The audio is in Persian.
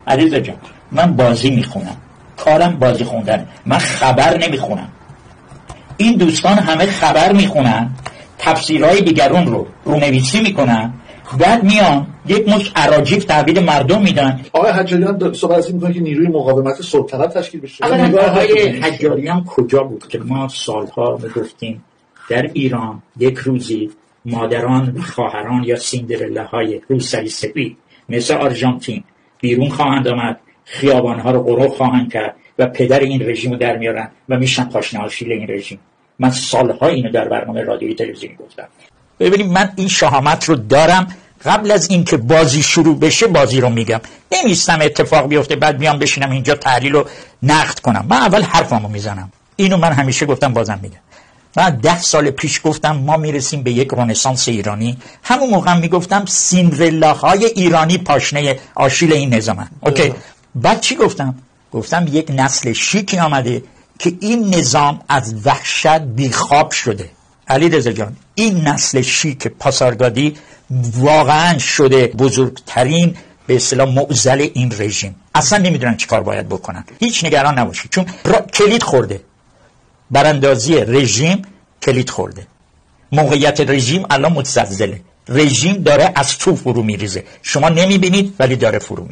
عزیز جان، من بازی میخونم، کارم بازی خوندنه، من خبر نمیخونم. این دوستان همه خبر میخونن، تفسیرهای دیگرون رو رونویسی میکنن، بعد میان یک مش اراجیف تحویل مردم میدن. آقای حجاریان صحبت میکنه که نیروی مقاومت سلطنت تشکیل بشه. آقای حجاریان کجا بود که ما سالها میگفتیم در ایران یک روزی مادران و خواهران یا سیندرلاهای روسری سپید مثل آرژانتین بیرون خواهند آمد، خیابانها رو غرق خواهند کرد و پدر این رژیم رو در میارن و میشن پاشنه آشیل این رژیم. من سالها اینو در برنامه رادیویی تلویزیونی گفتم. ببینید من این شهامت رو دارم، قبل از اینکه بازی شروع بشه بازی رو میگم، نمیستم اتفاق بیفته بعد بیام بشینم اینجا تحلیل و نقد کنم. من اول حرفمو میزنم، اینو من همیشه گفتم بازم میگم. من 10 سال پیش گفتم ما میرسیم به یک رنسانس ایرانی. همون موقع میگفتم سیندرلاهای ایرانی پاشنه آشیل این نظامن. اوکی. بعد چی گفتم؟ گفتم یک نسل شیکی آمده که این نظام از وحشت بیخواب شده. علیرضا جان، این نسل شیک پاسارگادی واقعا شده بزرگترین به اصطلاح معضل این رژیم. اصلا نمیدونن چی کار باید بکنن. هیچ نگران نباشید، چون کلید خورده، براندازی رژیم کلید خورده. موقعیت رژیم الان متزلزله، رژیم داره از تو فرو میریزه، شما نمیبینید ولی داره فرو میریزه.